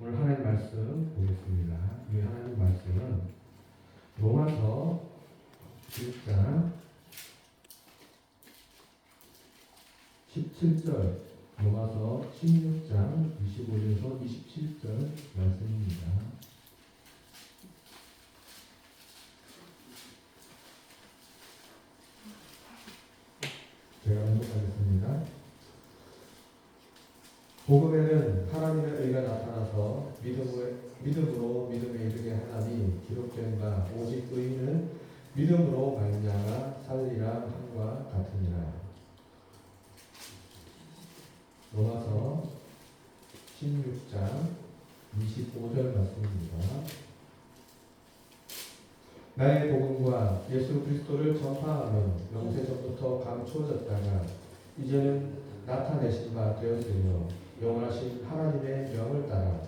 오늘 하나님 말씀 보겠습니다. 이 하나님 말씀은 로마서 1장 17절, 로마서 16장 25절에서 27절 말씀입니다. 제가 언급하겠습니다. 복음에는 하나님의 의가 나타나서 믿음으로 믿음에 이르게 하나니 기록된 바 오직 의인은 믿음으로 말미암아 살리라 함과 같으니라. 로마서 16장 25절 말씀입니다. 나의 복음과 예수 그리스도를 전파하며 영세전부터 감추어졌다가 이제는 나타내신 바 되었으며 영원하신 하나님의 명을 따라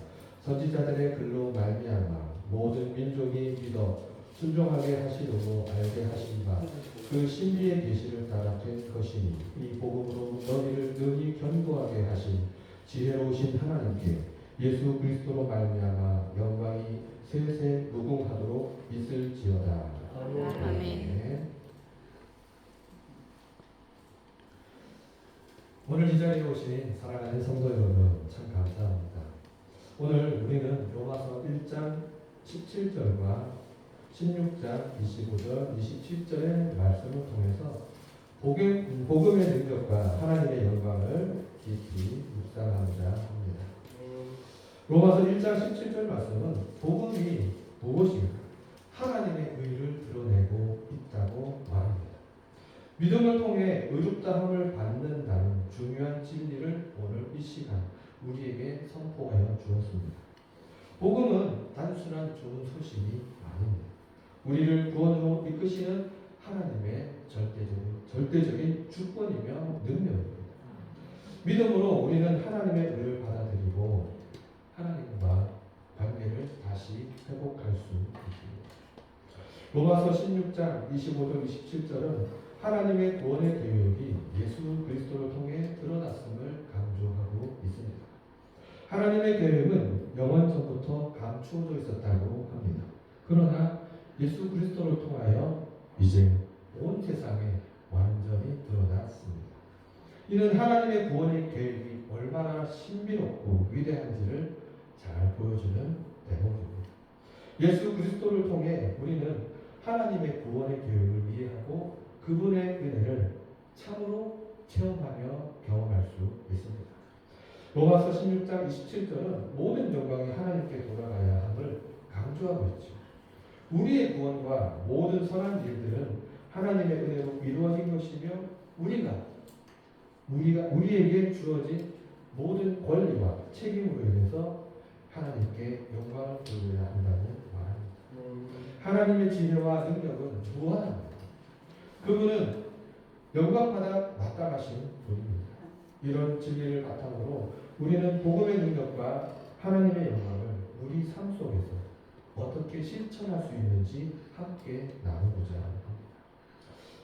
선지자들의 글로 말미암아 모든 민족이 믿어 순종하게 하시려고 알게 하신 바 그 신비의 계시를 따라 된 것이니 이 복음으로 너희를 능히 견고하게 하신 지혜로우신 하나님께 예수 그리스도로 말미암아 영광이 세세 무궁하도록 있을지어다. 아멘. 오늘 이 자리에 오신 사랑하는 성도 여러분 참 감사합니다. 오늘 우리는 로마서 1장 17절과 16장 25절, 27절의 말씀을 통해서 복음의 능력과 하나님의 영광을 깊이 묵상하고자 합니다. 로마서 1장 17절 말씀은 복음이 무엇인가? 하나님의 의를 드러내고 있다고 말합니다. 믿음을 통해 의롭다함을 받는다는 중요한 진리를 오늘 이 시간 우리에게 선포하여 주었습니다. 복음은 단순한 좋은 소식이 아닙니다. 우리를 구원으로 이끄시는 하나님의 절대적인 주권이며 능력입니다. 믿음으로 우리는 하나님의 의를 받아들이고 하나님과 관계를 다시 회복할 수 있습니다. 로마서 16장 25절 27절은 하나님의 구원의 계획이 예수 그리스도를 통해 드러났음을 강조하고 있습니다. 하나님의 계획은 영원 전부터 감추어져 있었다고 합니다. 그러나 예수 그리스도를 통하여 이제 온 세상에 완전히 드러났습니다. 이는 하나님의 구원의 계획이 얼마나 신비롭고 위대한지를 잘 보여주는 대목입니다. 예수 그리스도를 통해 우리는 하나님의 구원의 계획을 이해하고 그분의 은혜를 참으로 체험하며 경험할 수 있습니다. 로마서 16장 27절은 모든 영광이 하나님께 돌아가야 함을 강조하고 있죠. 우리의 구원과 모든 선한 일들은 하나님의 은혜로 이루어진 것이며 우리에게 주어진 모든 권리와 책임으로 인해서 하나님께 영광을 돌려야 한다는 말입니다. 하나님의 지혜와 능력은 무한합니다. 그분은 영광받아 마땅하신 분입니다. 이런 진리를 바탕으로 우리는 복음의 능력과 하나님의 영광을 우리 삶 속에서 어떻게 실천할 수 있는지 함께 나누고자 합니다.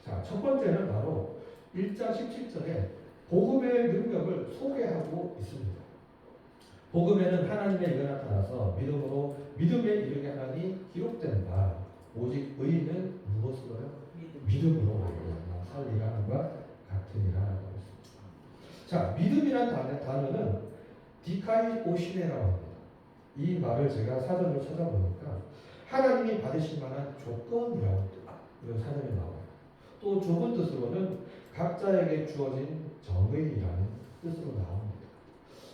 자, 첫 번째는 바로 1장 17절에 복음의 능력을 소개하고 있습니다. 복음에는 하나님의 의가 나타나서 믿음으로 믿음에 이르게 하나니 기록된 바 오직 의인은 무엇으로요? 믿음으로 말미암아 살리라 함과 같으니라 라고 했습니다. 자, 믿음이란 단어는 디카이오시네라고 합니다. 이 말을 제가 사전으로 찾아보니까 하나님이 받으실 만한 조건이라고 이런 사전에 나와요. 또 좁은 뜻으로는 각자에게 주어진 정의라는 뜻으로 나옵니다.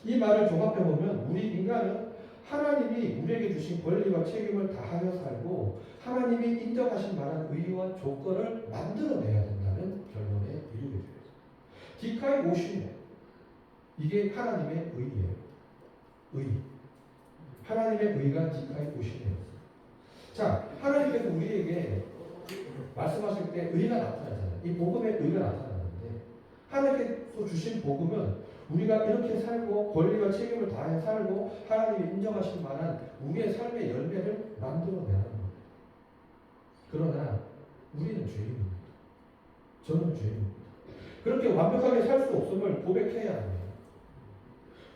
이 말을 종합해보면 우리 인간은 하나님이 우리에게 주신 권리와 책임을 다하여 살고 하나님이 인정하신 만한 의의와 조건을 만들어내야 된다는 결론에 이르게 돼요. 디카이 오시네. 이게 하나님의 의의예요. 의. 하나님의 의가 디카이 오시네요. 자, 하나님께서 우리에게 말씀하실 때 의가 나타나잖아요. 이 복음의 의가 나타나는데 하나님께서 주신 복음은 우리가 이렇게 살고 권리와 책임을 다해 살고 하나님이 인정하실 만한 우리의 삶의 열매를 만들어내는 겁니다. 그러나 우리는 죄인입니다. 저는 죄인입니다. 그렇게 완벽하게 살 수 없음을 고백해야 합니다.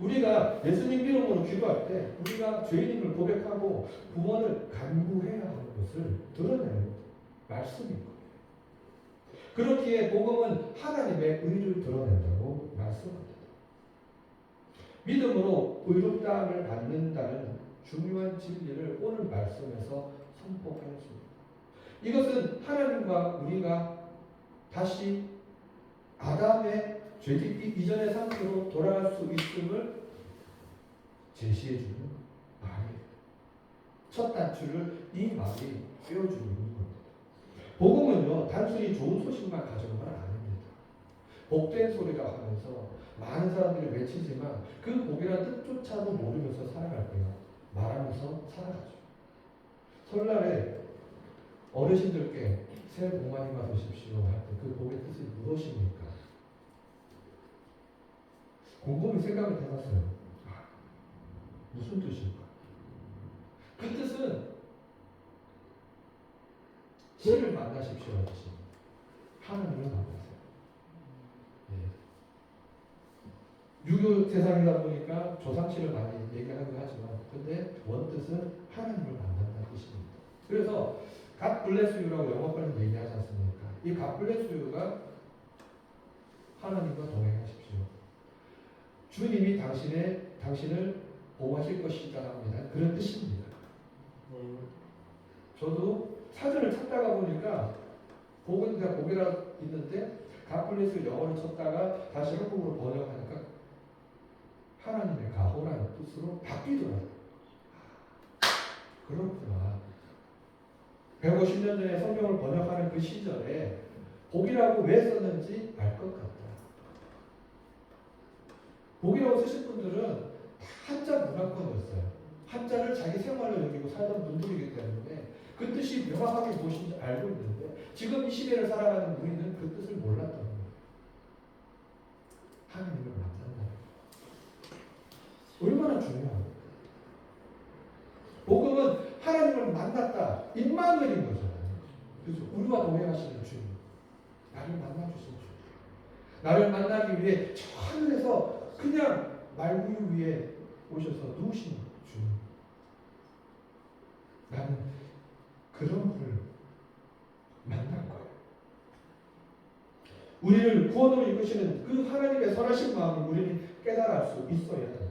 우리가 예수님 이름으로 기도할 때 우리가 죄인임을 고백하고 구원을 간구해야 하는 것을 드러내는 말씀인 거예요. 그렇기에 복음은 하나님의 의를 드러낸다고 말씀합니다. 믿음으로 의롭다함을 받는다는 중요한 진리를 오늘 말씀에서 선포하였습니다. 이것은 하나님과 우리가 다시 아담의 죄짓기 이전의 상태로 돌아갈 수 있음을 제시해주는 말이에요. 첫 단추를 이 말이 꿰어주고 있는 겁니다. 복음은요, 단순히 좋은 소식만 가져온 건 아닙니다. 복된 소리라 하면서 많은 사람들이 외치지만 그 복이라는 뜻조차도 모르면서 살아갈 때요, 말하면서 살아가죠. 설날에 어르신들께 새해 복 많이 받으십시오 할 때 그 복의 뜻이 무엇입니까? 곰곰이 생각을 해봤어요. 무슨 뜻일까? 그 뜻은 신을 만나십시오 하듯이 하나님을 만나세요. 예. 유교 세상이다 보니까 조상신을 많이 얘기하기도 하지만 근데 원뜻은 하나님을 만난다는 뜻입니다. 그래서 God bless you라고 영어권에서 얘기하지 않습니까? 이 God bless you가 하나님과 동행하십시오. 주님이 당신을 보호하실 것이다 합니다. 그런 뜻입니다. 저도 사전을 찾다가 보니까 복이라 있는데 가플레스 영어를 쳤다가 다시 한국어로 번역하니까 하나님의 가호라는 뜻으로 바뀌더라고요. 그렇구나. 150년 전에 성경을 번역하는 그 시절에 복이라고 왜 썼는지 알 것 같다. 복이라고 쓰신 분들은 다 한자 문화권이었어요. 한자를 자기 생활로 여기고 살던 분들이기 때문에 그 뜻이 명확하게 무엇인지 알고 있는데 지금 이 시대를 살아가는 우리는 그 뜻을 몰랐던 거예요. 하나님을 만난다. 얼마나 중요합니까? 복음은 하나님을 만났다. 임마누엘인 거잖아요. 그래서 우리와 동행하시는 주님. 나를 만나주신 주님. 나를 만나기 위해 저 하늘에서 그냥 말구유 위에 오셔서 누우신 주님. 나는 그런 분을 만난 거예요. 우리를 구원으로 이끄시는 그 하나님의 선하신 마음을 우리는 깨달을 수 있어야 합니다.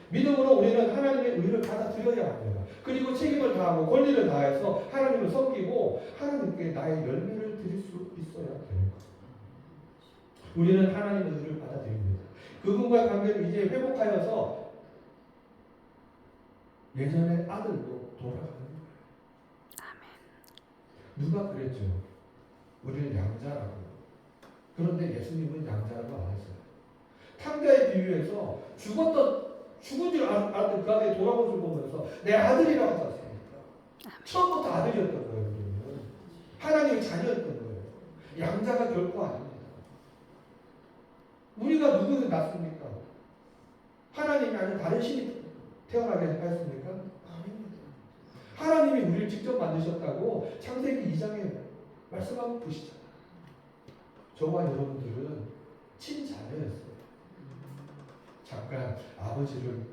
믿음으로 우리는 하나님의 의를 받아들여야 합니다. 그리고 책임을 다하고 권리를 다해서 하나님을 섬기고 하나님께 나의 열매를 드릴 수 있어야 되는 거예요. 우리는 하나님의 의를 받아들입니다. 그분과의 관계를 이제 회복하여서 예전의 아들로 돌아가는 거예요. 누가 그랬죠? 우리는 양자라고. 그런데 예수님은 양자라고 안 했어요. 탕자의 비유에서 죽은 줄 알았던 그 아들이 돌아온 줄 보면서 내 아들이라고 하지 않습니까? 처음부터 아들이었던 거예요. 우리는. 하나님의 자녀였던 거예요. 양자가 결코 아닙니다. 우리가 누구를 낳습니까? 하나님이 아닌 다른 신이 태어나게 하였습니까? 아닙니다. 하나님이 우리를 직접 만드셨다고 창세기 2장에 말씀하고 계시잖아요. 저와 여러분들은 친자녀였어요. 잠깐 아버지를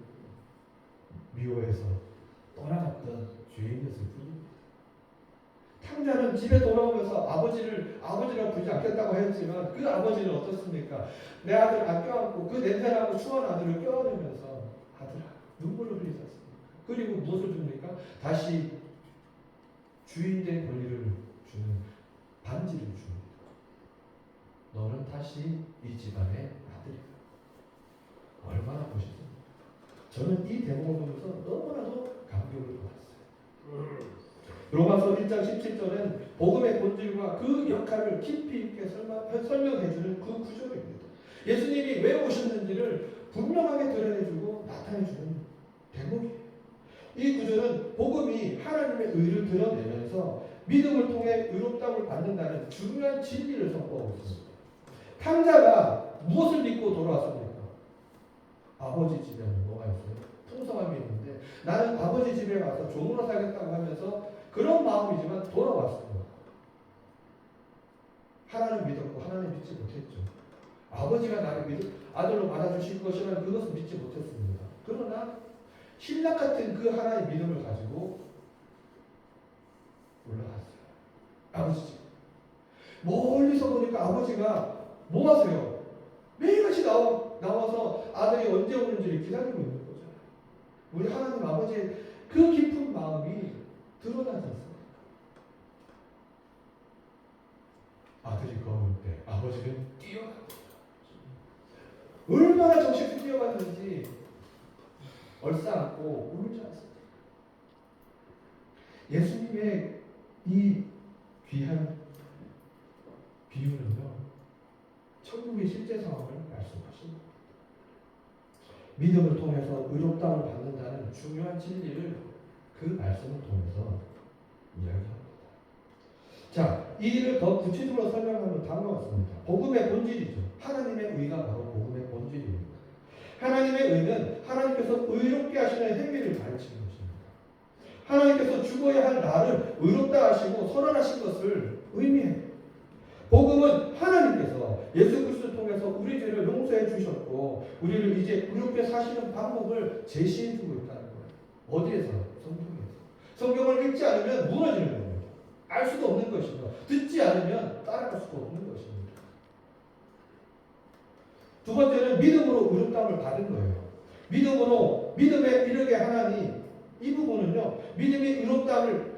미워해서 떠나갔던 죄인이었을 뿐입니다. 탕자는 집에 돌아오면서 아버지라고 부르지 않겠다고 했지만 그 아버지는 어떻습니까? 내 아들 안 껴안고 그 냄새나고 추한 아들을 껴안으면서 아들아 눈물을 흘리지 않습니까? 그리고 무엇을 줍니까? 다시 주인된 권리를 주는 반지를 줍니다. 너는 다시 이 집안의 아들이다. 얼마나 멋있습니까? 저는 이 대목을 보면서 너무나도 감격을 받았어요. 로마서 1장 17절은 복음의 본질과 그 역할을 깊이 있게 설명해주는 그 구절입니다. 예수님이 왜 오셨는지를 분명하게 드러내주고 나타내주는 대목이에요. 이 구절은 복음이 하나님의 의를 드러내면서 믿음을 통해 의롭다움을 받는다는 중요한 진리를 선포하고 있습니다. 탕자가 무엇을 믿고 돌아왔습니까? 아버지 집에는 뭐가 있어요? 풍성함이 있는데 나는 아버지 집에 가서 종으로 살겠다고 하면서 그런 마음이지만 돌아왔습니다. 하나님 믿었고 하나님 믿지 못했죠. 아버지가 나를 아들로 받아주실 것이라는 그것을 믿지 못했습니다. 그러나 신랑 같은 그 하나의 믿음을 가지고 올라갔어요. 아버지 집. 멀리서 보니까 아버지가 뭐 하세요? 매일같이 나와서 아들이 언제 오는지를 기다리고 있는 거잖아요. 우리 하나님 아버지의 그 깊은 마음이 드러나지 않습니까? 아들이 걸을 때 아버지는 뛰어갑니다. 얼마나 정신이 뛰어갔는지 얼싸안고 울지 않습니다. 예수님의 이 귀한 비유는요, 천국의 실제 상황을 말씀하십니다. 믿음을 통해서 의롭다움을 받는다는 중요한 진리를 그 말씀을 통해서 이야기합니다. 자, 이 일을 더 구체적으로 설명하면 다음과 같습니다. 복음의 본질이죠. 하나님의 의가 바로 복음의 본질입니다. 하나님의 의는 하나님께서 의롭게 하시는 행위를 가르치는 것입니다. 하나님께서 죽어야 할 나를 의롭다 하시고 선언하신 것을 의미해요. 복음은 하나님께서 예수 그리스도를 통해서 우리 죄를 용서해 주셨고 우리를 이제 의롭게 사시는 방법을 제시해 주고 있다는 거예요. 어디에서? 성경에서. 성경을 읽지 않으면 무너지는 겁니다. 알 수도 없는 것이며 듣지 않으면 따라갈 수도 없는 것입니다. 두 번째는 믿음으로 의롭다움을 받은 거예요. 믿음에 이르게 하나니 이 부분은요. 믿음이 의롭다움을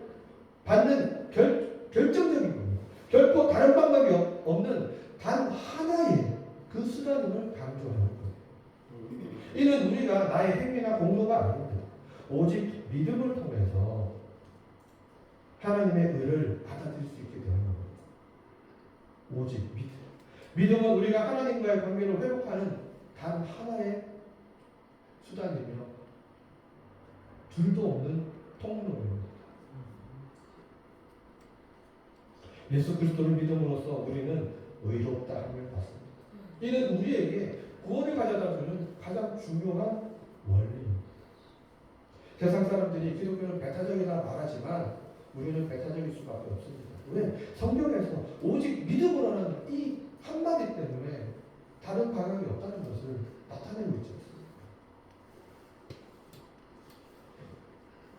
받는 결정적인 겁니다. 결코 다른 방법이 없는 단 하나의 그 수단임을 강조하는 거예요. 이는 우리가 나의 행위나 공로가 아닙니다. 오직 믿음을 통해서 하나님의 의를 받아들일 수 있게 되는 겁니다. 오직 믿음. 믿음은 우리가 하나님과의 관계를 회복하는 단 하나의 수단이며 둘도 없는 통로입니다. 예수 그리스도를 믿음으로써 우리는 의롭다함을 받습니다. 이는 우리에게 구원을 가져다주는 가장 중요한 원리입니다. 세상 사람들이 기독교는 배타적이다 말하지만 우리는 배타적일 수밖에 없습니다. 왜? 성경에서 오직 믿음으로는 이 한마디 때문에 다른 방향이 없다는 것을 나타내고 있지 않습니까?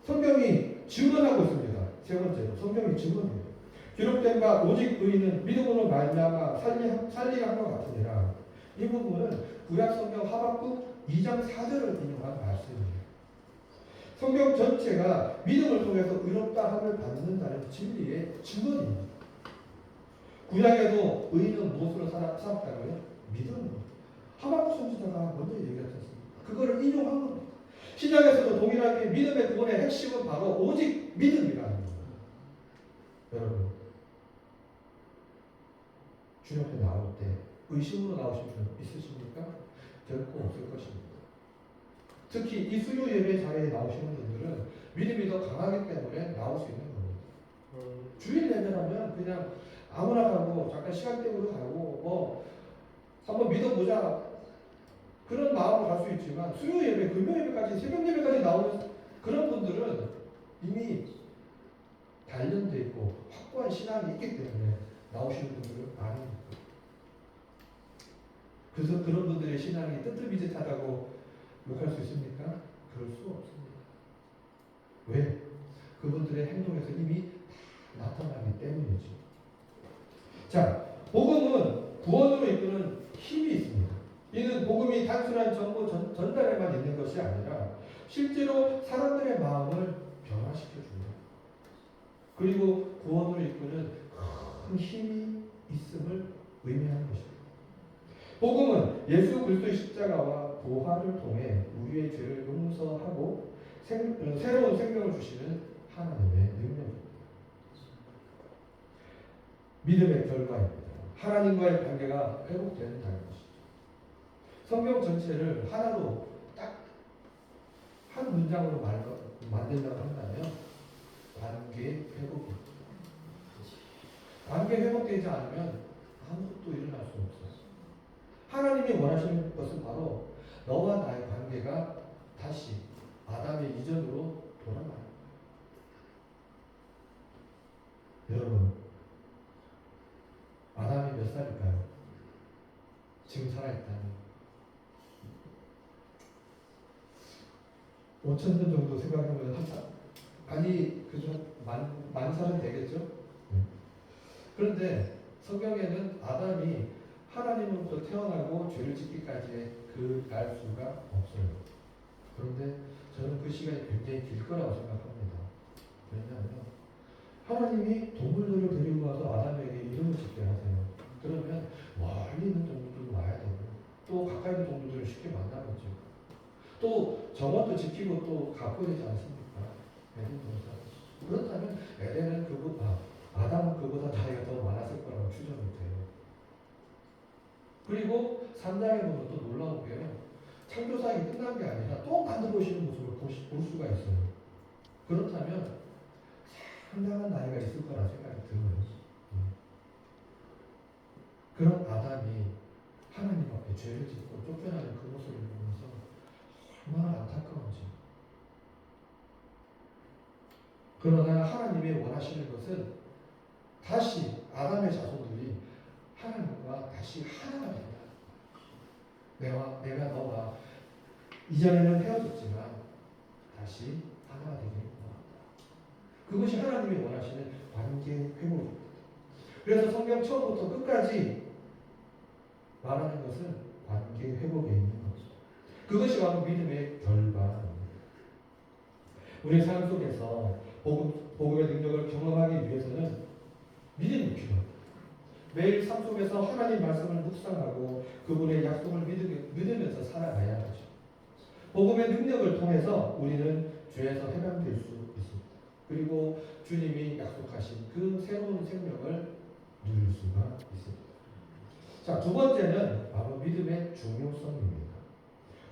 성경이 증언하고 있습니다. 세 번째로 성경이 증언해요. 기록된 바 오직 의인은 믿음으로 말미암아 살리라 한 것 같으니라. 이 부분은 구약 성경 하박국 2장 4절을 인용한 말씀입니다. 성경 전체가 믿음을 통해서 의롭다함을 받는다는 진리의 증언입니다. 구약에도 의인은 무엇으로 살았다고요? 믿음으로. 하박국 선지자가 먼저 얘기하지 않습니까? 그거를 인용한 겁니다. 신약에서도 동일하게 믿음의 구원의 핵심은 바로 오직 믿음이라는 겁니다. 여러분, 주님 앞에 나올 때 의심으로 나오신 분 있으십니까? 결코 없을 것입니다. 특히 이 수요 예배 자리에 나오시는 분들은 믿음이 더 강하기 때문에 나올 수 있는 겁니다. 주일 예배라면 그냥 아무나 가고 잠깐 시간 때우러 가고 뭐 한번 믿어보자 그런 마음으로 갈 수 있지만 수요 예배, 금요 예배까지 새벽 예배까지 나오는 그런 분들은 이미 단련되어 있고 확고한 신앙이 있기 때문에 나오시는 분들은 아닙니다. 그래서 그런 분들의 신앙이 뜨뜻미짓하다고 욕할 수 있습니까? 그럴 수 없습니다. 왜? 그분들의 행동에서 이미 나타나기 때문이죠. 자, 복음은 구원으로 이끄는 힘이 있습니다. 이는 복음이 단순한 정보 전달에만 있는 것이 아니라 실제로 사람들의 마음을 변화시켜 줍니다. 그리고 구원으로 이끄는 큰 힘이 있음을 의미하는 것입니다. 복음은 예수 그리스도의 십자가와 부활을 통해 우리의 죄를 용서하고 새로운 생명을 주시는 하나님의 능력입니다. 믿음의 결과입니다. 하나님과의 관계가 회복된다는 것이죠. 성경 전체를 하나로 딱 한 문장으로 만들려고 한다면 관계 회복입니다. 관계 회복되지 않으면 아무것도 일어날 수 없어요. 하나님이 원하시는 것은 바로 너와 나의 관계가 다시 아담의 이전으로 돌아가는 거예요. 여러분, 아담이 몇 살일까요? 지금 살아있다니 5,000년 정도 생각하면 아니 그죠? 만 살은 되겠죠? 네. 그런데 성경에는 아담이 하나님으로부터 태어나고 죄를 짓기까지의 그 날 수가 없어요. 그런데 저는 그 시간이 굉장히 길 거라고 생각합니다. 왜냐하면 하나님이 동물들을 데리고 와서 아담에게 이름을 짓게 하세요. 그러면 멀리 있는 동물들도 와야 되고 또 가까이 있는 동물들을 쉽게 만나겠죠. 또 정원도 지키고 또 가꿔야 되지 않습니까? 에덴 동산. 그렇다면 에덴은 아담은 그보다 나이가 더 많았을 거라고 추정이 돼요. 그리고 3장에 보면 또 놀라운 게요. 창조사역이 끝난 게 아니라 또 만들어 오시는 모습을 볼 수가 있어요. 그렇다면 상당한 나이가 있을 거라 생각이 들어요. 그런 아담이 하나님 앞에 죄를 짓고 쫓겨나는 그 모습을 보면서 얼마나 안타까운지. 그러나 하나님이 원하시는 것은 다시 아담의 자손들이 하나님과 다시 하나가 된다. 내가 너와 이전에는 헤어졌지만 다시 하나가 되게 원한다. 그것이 하나님이 원하시는 관계 회복입니다. 그래서 성경 처음부터 끝까지 말하는 것은 관계 회복에 있는 것이죠. 그것이 바로 믿음의 결과입니다. 우리 삶 속에서 복음의 능력을 경험하기 위해서는 믿음이 필요합니다. 매일 삶 속에서 하나님 말씀을 묵상하고 그분의 약속을 믿으면서 살아가야 하죠. 복음의 능력을 통해서 우리는 죄에서 해방될 수 있습니다. 그리고 주님이 약속하신 그 새로운 생명을 누릴 수가 있습니다. 자, 두 번째는 바로 믿음의 중요성입니다.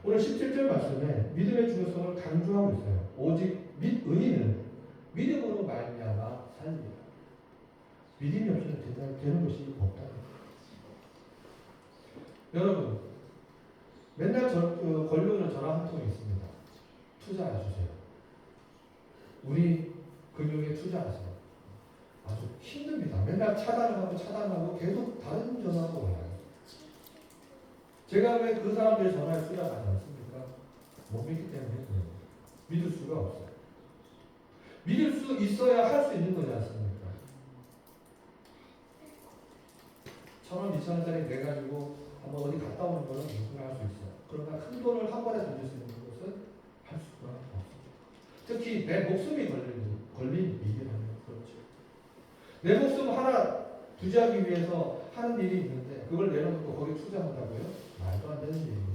오늘 17절 말씀에 믿음의 중요성을 강조하고 있어요. 오직 의인은 믿음으로 말미암아 살리라. 믿음이 없이는 되는 것이 없다. 여러분, 맨날 권유는 전화 한 통이 있습니다. 투자해 주세요. 우리 금융에 투자하세요. 아주 힘듭니다. 맨날 차단하고 계속 다른 전화가 와요. 제가 왜 그 사람들의 전화에 수락하지 않습니까? 못 믿기 때문에 그래요. 믿을 수가 없어요. 믿을 수 있어야 할 수 있는 거지 않습니까? 1,000원, 2,000원짜리 내가지고 한번 어디 갔다 오는 거는 누구나 할 수 있어요. 그러나 큰 돈을 한 번에 던질 수 있는 것은 할 수가 없어요. 특히 내 목숨이 걸린 일이라면 그렇죠. 내 목숨 하나 부지하기 위해서 하는 일이 있는데 그걸 내려놓고 거기 투자한다고요? 말도 안 되는 일입니다.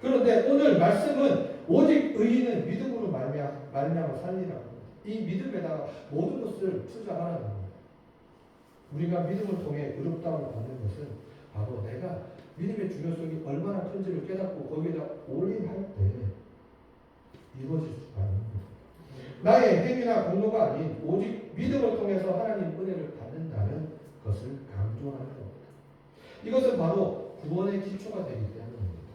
그런데 오늘 말씀은 오직 의인은 믿음으로 말미암아 살리라고. 이 믿음에다가 모든 것을 투자하라는 겁니다. 우리가 믿음을 통해 의롭다움을 받는 것은 바로 내가 믿음의 중요성이 얼마나 큰지를 깨닫고 거기에다 올인할 때 이루어질 수가 있는 겁니다. 나의 행위나 공로가 아닌 오직 믿음을 통해서 하나님 은혜를 받는다는 것을 강조하는 겁니다. 이것은 바로 구원의 기초가 되기 때문입니다.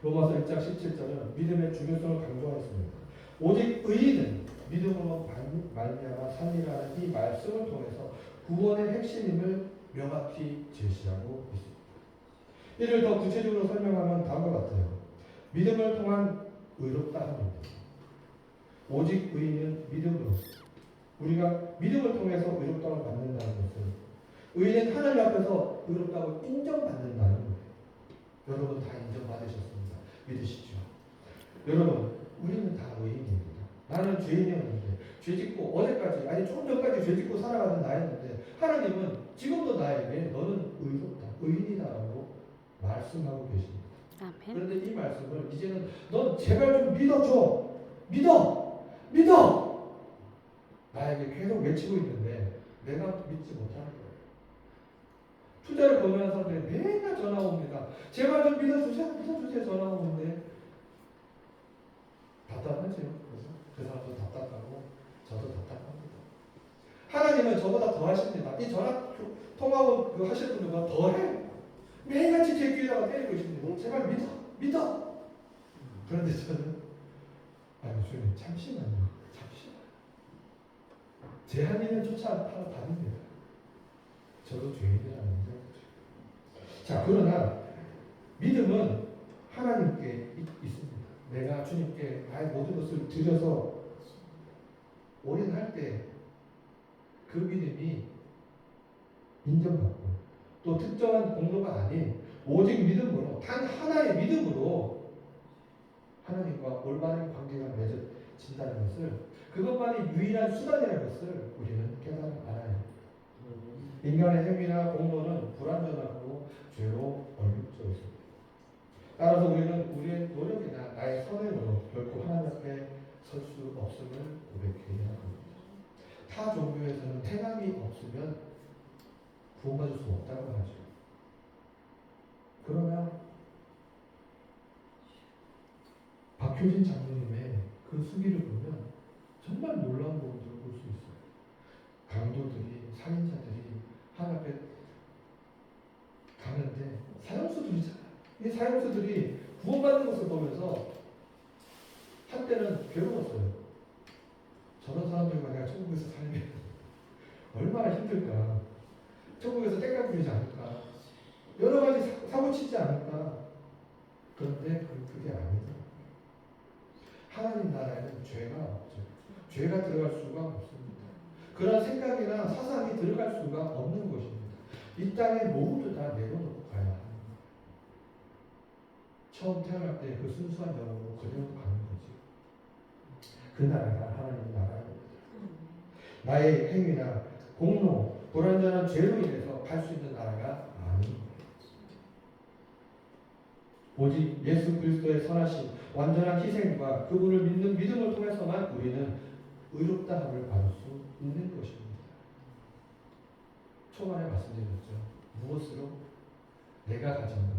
로마서 1장 17절은 믿음의 중요성을 강조하였습니다. 오직 의인은 믿음으로 말미암아 살리라는 이 말씀을 통해서 구원의 핵심임을 명확히 제시하고 있습니다. 이를 더 구체적으로 설명하면 다음과 같아요. 믿음을 통한 의롭다 함입니다. 오직 의인은 믿음으로 우리가 믿음을 통해서 의롭다고 받는다는 것은 의인은 하나님 앞에서 의롭다고 인정받는다는 거예요. 여러분 다 인정받으셨습니다. 믿으시죠? 여러분 우리는 다 의인입니다. 나는 죄인이었는데 죄짓고 어제까지 아니 조금 전까지 죄짓고 살아가는 나였는데 하나님은 지금도 나에게 너는 의롭다, 의인이다라고 말씀하고 계십니다. 아멘. 그런데 이 말씀을 이제는 넌 제발 좀 믿어줘. 믿어! 나에게 계속 외치고 있는데 내가 믿지 못하는 거예요. 투자를 권유하는 사람들이 맨날 전화 옵니다. 제발 좀 믿어주세요. 전화 오는데 답답하죠. 그래서 그 사람도 답답하고 저도 답답합니다. 하나님은 저보다 더 하십니다. 이 전화 통화하고 하실 분들보다 더 해요. 매일같이 제 귀에다가 때리고 있습니다. 제발 믿어. 그런데 저는 주님 잠시만요. 제 할 일은 쫓아다닙니다. 저도 죄인이라는데 자, 그러나 믿음은 하나님께 있습니다. 내가 주님께 나의 모든 것을 드려서 올인할 때 그 믿음이 인정받고 또 특정한 공로가 아닌 오직 믿음으로 단 하나의 믿음으로 하나님과 올바른 관계가 맺어진다는 것을 그것만이 유일한 수단이라는 것을 우리는 깨달아 알아야 합니다. 인간의 행위나 공로는 불완전하고 죄로 얼룩져 있습니다. 따라서 우리는 우리의 노력이나 나의 선행으로 결코 하나님 앞에 설 수 없음을 고백해야 합니다. 타 종교에서는 행함이 없으면 구원받을 수 없다고 하죠. 그러나 박효진 장로님의 그 수기를 보면 정말 놀라운 부분들을 볼 수 있어요. 강도들이, 살인자들이 하나님 앞에 가는데 사형수들이잖아요. 이 사형수들이 구원받는 것을 보면서 한때는 괴로웠어요. 저런 사람들과 내가 천국에서 살면 얼마나 힘들까. 천국에서 땡깡 부리지 않을까. 여러 가지 사고치지 않을까. 그런데 그게 아니다. 하나님 나라에는 죄가 없죠. 죄가 들어갈 수가 없습니다. 그런 생각이나 사상이 들어갈 수가 없는 것입니다. 이 땅에 모두 다 내려놓고 가야 합니다. 처음 태어날 때 그 순수한 영으로 그대로 가는 거지. 그 나라가 하나님 나라입니다. 나의 행위나 공로, 불완전한 죄로 인해서 갈 수 있는 나라가 아닙니다. 오직 예수 그리스도의 선하신 완전한 희생과 그분을 믿는 믿음을 통해서만 우리는 의롭다함을 받을 수 있는 것입니다. 초반에 말씀드렸죠. 무엇으로? 내가 가진 것,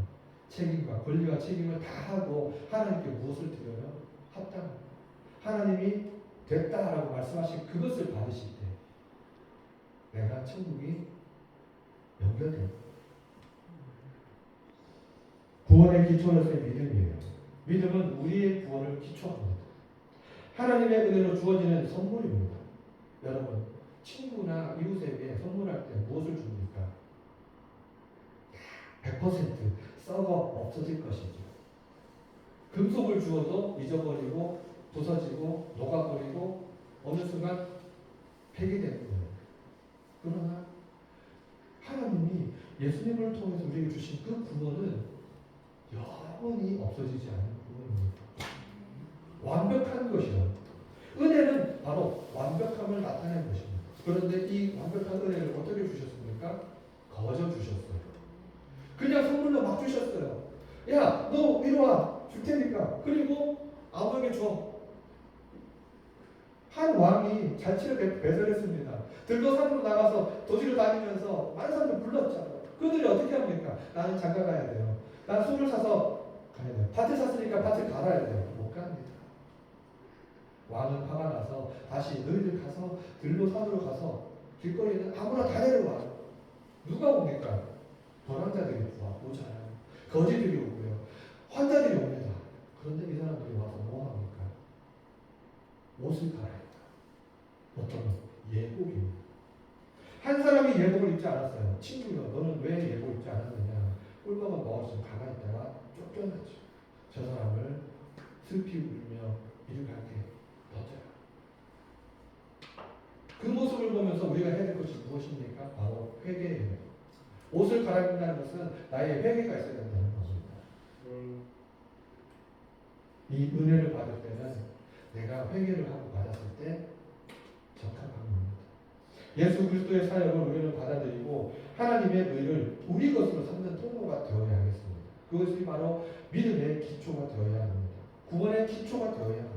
책임과 권리와 책임을 다 하고 하나님께 무엇을 드려요? 합당합니다. 하나님이 됐다라고 말씀하신 그것을 받으실 때 내가 천국이 연결됩니다. 구원의 기초는 믿음이에요. 믿음은 우리의 구원을 기초합니다. 하나님의 은혜로 주어지는 선물입니다. 여러분, 친구나 이웃에게 선물할 때 무엇을 줍니까? 100% 썩어 없어질 것이죠. 금속을 주어도 잊어버리고 부서지고 녹아버리고 어느 순간 폐기되는 거예요. 그러나 하나님이 예수님을 통해서 우리에게 주신 그 구원은 영원히 없어지지 않는 구원입니다. 완벽한 것이요. 은혜는 바로 완벽함을 나타내는 것입니다. 그런데 이 완벽한 은혜를 어떻게 주셨습니까? 거저 주셨어요. 그냥 선물로 막 주셨어요. 야, 너 이리 와. 줄 테니까. 그리고 아무에게 줘. 한 왕이 잔치를 배설했습니다. 들고 산으로 나가서 도시를 다니면서 많은 사람들 불렀잖아요. 그들이 어떻게 합니까? 나는 장가 가야 돼요. 난 소를 사서 가야 돼요. 밭을 샀으니까 밭을 갈아야 돼요. 못 갑니다. 왕은 화가 나서 다시 너희들 가서 들로 산으로 가서 길거리에 있는 아무나 다 데려와. 누가 옵니까? 도랑자들이 오잖아요. 거지들이 오고요. 환자들이 옵니다. 그런데 이 사람들이 와서 뭐 합니까? 옷을 갈아입니다. 어떤 예복입니다. 한 사람이 예복을 입지 않았어요. 친구요, 너는 왜 예복 입지 않았느냐? 꿀먹은 먹었으면 가만히 있다가 쫓겨났죠. 저 사람을 슬피 울며 이리 갈게 던져라. 그 모습을 보면서 우리가 해야 될 것이 무엇입니까? 바로 회개예요. 옷을 갈아입는다는 것은 나의 회개가 있어야 된다는 것입니다. 이 은혜를 받을 때는 내가 회개를 하고 받았을 때 적합한 겁니다. 예수 그리스도의 사역을 우리는 받아들이고 하나님의 의를 우리 것으로 삼는 통로가 되어야 하겠습니다. 그것이 바로 믿음의 기초가 되어야 합니다. 구원의 기초가 되어야 합니다.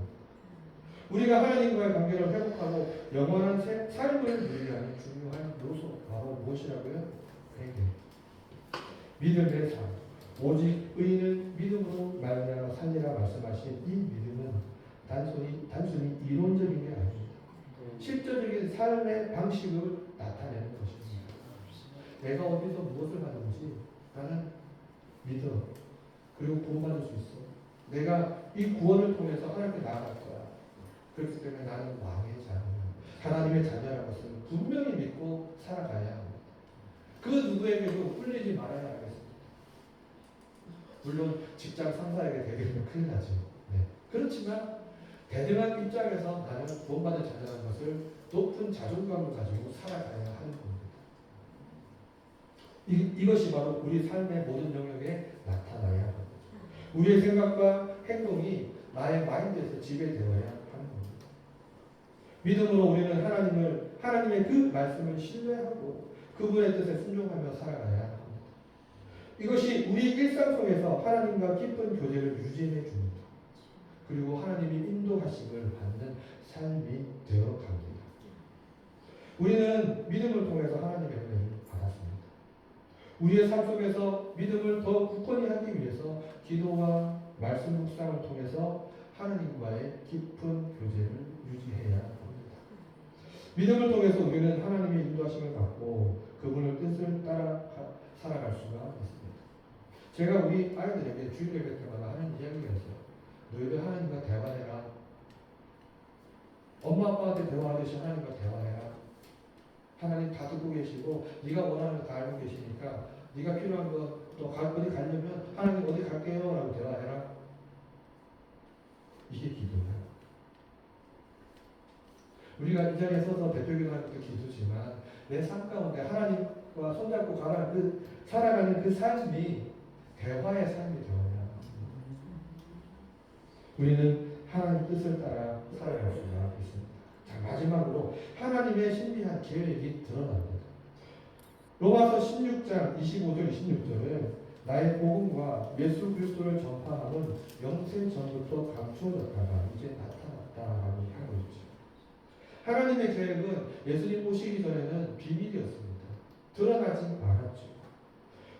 우리가 하나님과의 관계를 회복하고 영원한 삶을 누리게 하는 중요한 요소 바로 무엇이라고요? 회개. 믿음의 삶. 오직 의인은 믿음으로 말미암아 살리라 말씀하신 이 믿음은 단순히 이론적인 게 아닙니다. 실제적인 삶의 방식을 나타내는 것입니다. 내가 어디서 무엇을 받는지 나는 믿어. 그리고 구원받을 수 있어. 내가 이 구원을 통해서 하나님께 나아갈 거야. 그렇기 때문에 나는 왕의 자녀야. 하나님의 자녀라는 것은 분명히 믿고 살아가야 합니다. 그 누구에게도 꿀리지 말아야 하겠습니다. 물론 직장 상사에게 대들면 큰일 나죠. 네. 그렇지만 대등한 입장에서 나는 구원받은 자녀라는 것을 높은 자존감을 가지고 살아가야 하는 겁니다. 이것이 바로 우리 삶의 모든 영역에 나타나야 합니다. 우리의 생각과 행동이 나의 마인드에서 지배되어야 하는 겁니다. 믿음으로 우리는 하나님의 그 말씀을 신뢰하고 그분의 뜻에 순종하며 살아가야 합니다. 이것이 우리 일상 속에서 하나님과 깊은 교제를 유지해 줍니다. 그리고 하나님이 인도하심을 받는 삶이 되어 갑니다. 우리는 믿음을 통해서 하나님의 은혜를 받았습니다. 우리의 삶 속에서 믿음을 더 굳건히 하기 위해서 기도와 말씀 묵상을 통해서 하나님과의 깊은 교제를 유지해야 합니다. 믿음을 통해서 우리는 하나님의 인도하심을 받고 그분의 뜻을 따라 살아갈 수가 있습니다. 제가 우리 아이들에게 주일 예배 때마다 하는 이야기가 있어요. 너희들 하나님과 대화해라. 엄마 아빠한테 대화하듯이 하나님과 대화해라. 하나님 다 듣고 계시고 네가 원하는 거 다 알고 계시니까 네가 필요한 거 또 어디 가려면 하나님 어디 갈게요 라고 대화해라. 이게 기도예요. 우리가 이 자리에 서서 대표기도하는 것도 기도지만 내 삶 가운데 하나님과 손잡고 살아가는 그 삶이 대화의 삶이 되어야 우리는 하나님 뜻을 따라 살아갈 수가 있습니다. 자, 마지막으로 하나님의 신비한 계획이 드러납니다. 로마서 16장 25절 26절은 나의 복음과 예수 그리스도를 전파함은 영생 전부터 감추어졌다가 이제 나타났다라고 하고 있죠. 하나님의 계획은 예수님 오시기 전에는 비밀이었습니다. 드러나지 않았죠.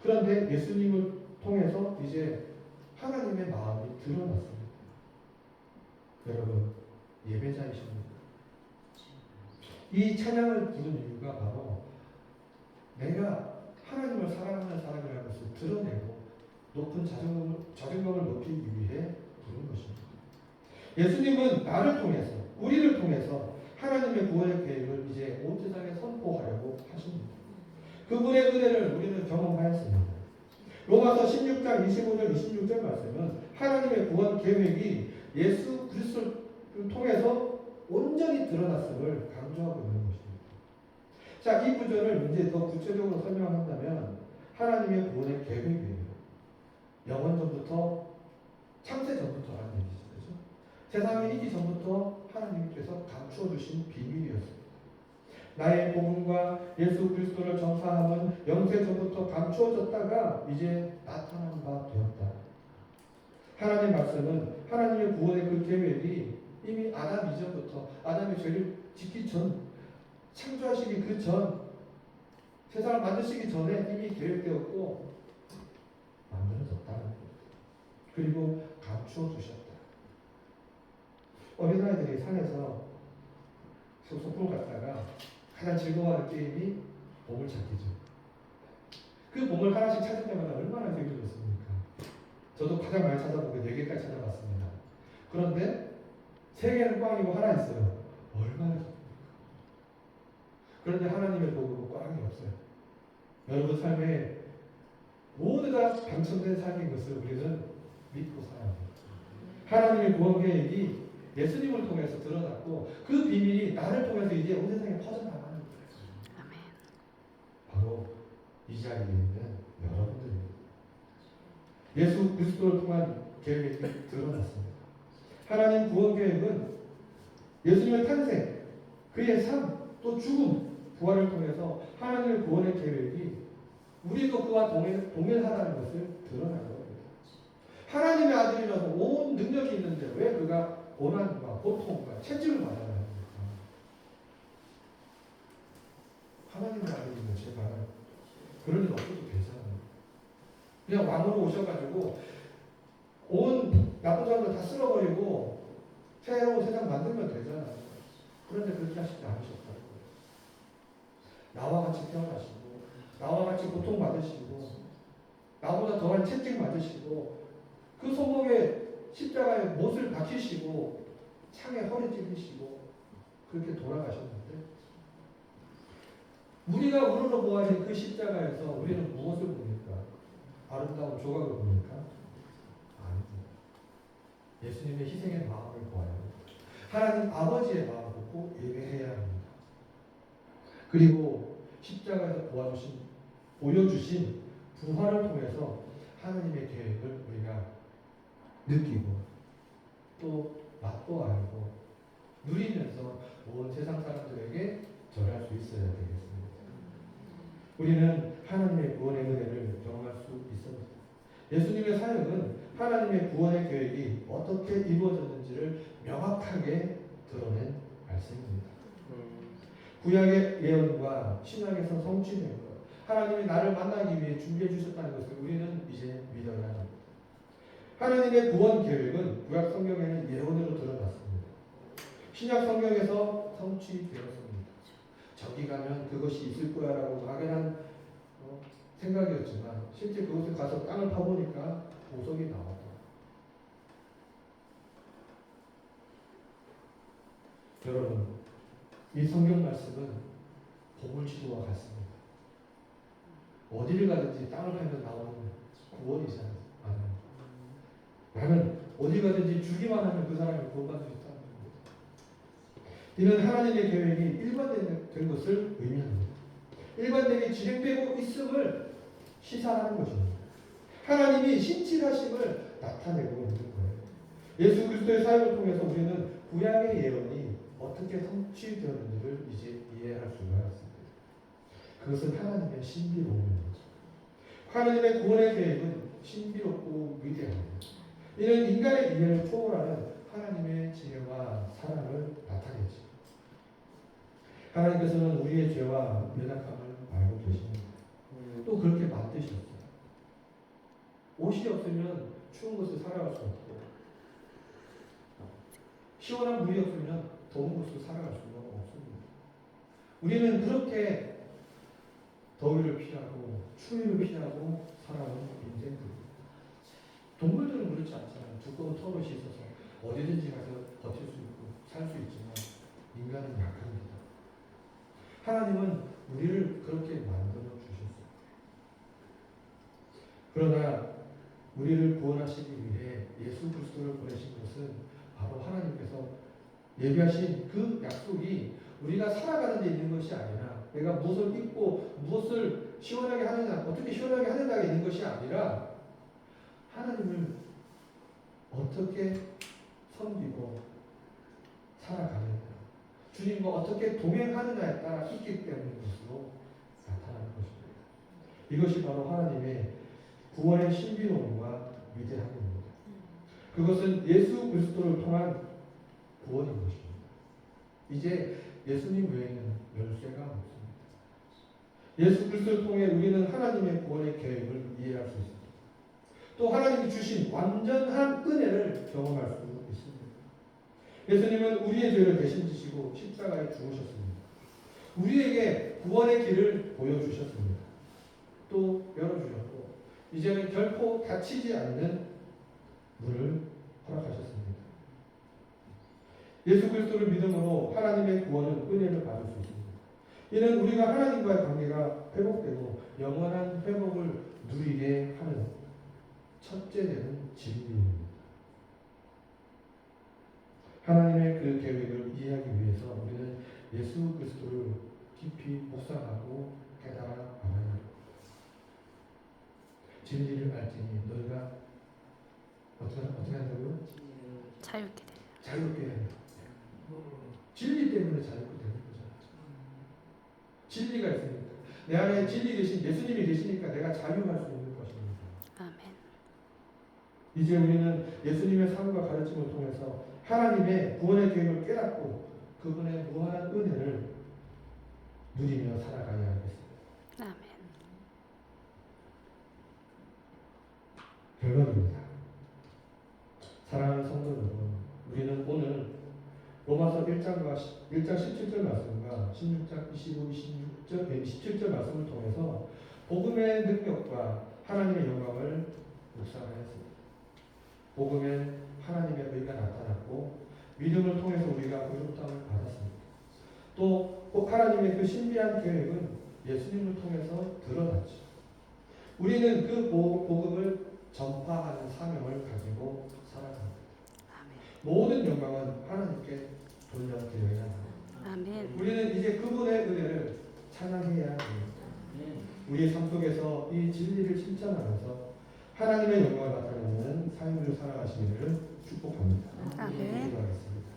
그런데 예수님을 통해서 이제 하나님의 마음이 드러났습니다. 여러분, 예배자이십니까? 이 찬양을 부른 이유가 바로 내가 하나님을 사랑하는 사람이라는 것을 드러내고 높은 자존감을 높이기 위해 부른 것입니다. 예수님은 나를 통해서, 우리를 통해서 하나님의 구원의 계획을 이제 온 세상에 선포하려고 하십니다. 그분의 은혜를 우리는 경험하였습니다. 로마서 16장 25절 26절 말씀은 하나님의 구원 계획이 예수 그리스도를 통해서 온전히 드러났음을 강조하고 있는 것입니다. 자, 이 구절을 이제 더 구체적으로 설명한다면 하나님의 구원의 계획이에요. 영원 전부터 창세 전부터라는 얘기죠. 그렇죠? 세상이 있기 전부터 하나님께서 감추어 주신 비밀이었습니다. 나의 복음과 예수 그리스도를 전파함은 영세 전부터 감추어졌다가 이제 나타난 바 되었다. 하나님의 말씀은 하나님의 구원의 그 계획이 이미 아담 이전부터 아담의 죄를 짓기 전 창조하시기 그 전 세상을 만드시기 전에 이미 계획되었고 만들어졌다는 것. 그리고 감추어 주셨다. 어린아이들이 산에서 소풍 갔다가 가장 즐거워하는 게임이 보물찾기죠. 그 보물 하나씩 찾을 때마다 얼마나 재미있습니까? 저도 가장 많이 찾아보고 4개까지 찾아봤습니다. 그런데 3개는 꽝이고 하나 있어요. 얼마나 좋습니까? 그런데 하나님의 복음은 꽝이 없어요. 여러분 삶에 모두가 당첨된 삶인 것을 우리는 믿고 살아야 합니다. 하나님의 구원 계획이 예수님을 통해서 드러났고 그 비밀이 나를 통해서 이제 온 세상에 퍼져나가는 거예요. 바로 이 자리에 있는 여러분들입니다. 예수 그리스도를 통한 계획이 드러났습니다. 하나님 구원 계획은 예수님의 탄생, 그의 삶, 또 죽음, 부활을 통해서 하나님의 구원의 계획이 우리도 그와 동일하다는 것을 드러나는 겁니다. 하나님의 아들이라서 온 능력이 있는데 왜 그가 고난과 고통과 채찍을 받아야 합니까? 하나님의 아들이면 제발 그런 일 없어도 되잖아요. 그냥 왕으로 오셔가지고 온 나쁜 사람들 다 쓸어버리고 새로운 세상 만들면 되잖아요. 그런데 그렇게 하시지 않으셨다는 거예요. 나와 같이 태어나시고 나와 같이 고통받으시고 나보다 더한 채찍 맞으시고 그 손목에 십자가에 못을 박히시고 창에 허리 찔리시고 그렇게 돌아가셨는데 우리가 우러러 보아진 그 십자가에서 우리는 무엇을 봅니까? 아름다운 조각을 봅니까? 예수님의 희생의 마음을 보아야 합니다. 하나님 아버지의 마음을 꼭 예배해야 합니다. 그리고 십자가에서 보여주신 부활을 통해서 하나님의 계획을 우리가 느끼고 또 맛도 알고 누리면서 온 세상 사람들에게 전할 수 있어야 되겠습니다. 우리는 하나님의 구원의 은혜를 경험할 수 있습니다. 예수님의 사역은 하나님의 구원의 계획이 어떻게 이루어졌는지를 명확하게 드러낸 말씀입니다. 구약의 예언과 신약에서 성취된 것, 하나님이 나를 만나기 위해 준비해 주셨다는 것을 우리는 이제 믿어야 합니다. 하나님의 구원 계획은 구약 성경에는 예언으로 드러났습니다. 신약 성경에서 성취되었습니다. 저기 가면 그것이 있을 거야라고 막연한 생각이었지만 실제 그곳에 가서 땅을 파보니까 보석이 나왔다. 여러분, 이 성경 말씀은 보물지도와 같습니다. 어디를 가든지 땅을 파면 나오는 구원이지 않아요. 나는 어디 가든지 주기만 하면 그 사람이 구원받을 수 있다는 겁니다. 이는 하나님의 계획이 일관된 것을 의미합니다. 일관되게 진행되고 있음을 시사하는 것입니다. 하나님이 신실하심을 나타내고 있는 거예요. 예수 그리스도의 사역을 통해서 우리는 구약의 예언이 어떻게 성취되었는지를 이제 이해할 수가 있습니다. 그것은 하나님의 신비로움입니다. 하나님의 구원의 계획은 신비롭고 위대합니다. 이는 인간의 이해를 초월하는 하나님의 지혜와 사랑을 나타내죠. 하나님께서는 우리의 죄와 연약함을 알고 계십니다. 또 그렇게 만드셨어요. 옷이 없으면 추운 곳을 살아갈 수 없고, 시원한 물이 없으면 더운 곳을 살아갈 수가 없습니다. 우리는 그렇게 더위를 피하고 추위를 피하고 살아온 인생들입니다. 동물들은 그렇지 않잖아요. 두꺼운 털옷이 있어서 어디든지 가서 버틸 수 있고 살 수 있지만 인간은 약합니다. 하나님은 우리를 그렇게 만들어 주셨어요. 그러나 우리를 구원하시기 위해 예수 그리스도를 보내신 것은 바로 하나님께서 예비하신 그 약속이 우리가 살아가는 데 있는 것이 아니라 내가 무엇을 입고 무엇을 시원하게 하느냐, 어떻게 시원하게 하느냐가 있는 것이 아니라 하나님을 어떻게 섬기고 살아가느냐, 주님과 어떻게 동행하느냐에 따라 있기 때문인 것으로 나타나는 것입니다. 이것이 바로 하나님의 구원의 신비로움과 위대함입니다. 그것은 예수 그리스도를 통한 구원인 것입니다. 이제 예수님 외에는 열쇠가 없습니다. 예수 그리스도를 통해 우리는 하나님의 구원의 계획을 이해할 수 있습니다. 또 하나님이 주신 완전한 은혜를 경험할 수 있습니다. 예수님은 우리의 죄를 대신 지시고 십자가에 죽으셨습니다. 우리에게 구원의 길을 보여주셨습니다. 또 열어주셨고 이제는 결코 닫히지 않는 문을 허락하셨습니다. 예수 그리스도를 믿음으로 하나님의 구원은 은혜를 받을 수 있습니다. 이는 우리가 하나님과의 관계가 회복되고 영원한 회복을 누리게 하는 첫째 되는 진리입니다. 하나님의 그 계획을 이해하기 위해서 우리는 예수 그리스도를 깊이 묵상하고 깨달아 알아야 합니다. 진리를 알지니 너희가 어떻게 한다고요? 자유롭게 돼. 자유롭게 해야 합니다. 진리 때문에 자유롭게 되는 거잖아요. 진리가 있으니까. 내 안에 진리 계신 예수님이 계시니까 내가 자유할 수 있는 것입니다. 아멘. 이제 우리는 예수님의 삶과 가르침을 통해서 하나님의 구원의 계획을 깨닫고 그분의 무한한 은혜를 누리며 살아가야 하겠습니다. 아멘. 결론입니다. 사랑하는 성도 여러분, 우리는 오늘 로마서 1장 17절 말씀과 16장 25, 26절, 27절 말씀을 통해서 복음의 능력과 하나님의 영광을 묵상하였습니다. 복음엔 하나님의 의가 나타났고 믿음을 통해서 우리가 의롭다함을 받았습니다. 또 하나님의 그 신비한 계획은 예수님을 통해서 드러났죠. 우리는 그 복음을 전파하는 사명을 가지고 살아갑니다. 모든 영광은 하나님께 돌려드려야 합니다. 아멘. 우리는 이제 그분의 은혜를 찬양해야 합니다. 우리의 삶 속에서 이 진리를 실천하면서 하나님의 영광을 나타내는 삶을 살아가시기를 축복합니다. 아멘. 기도하겠습니다.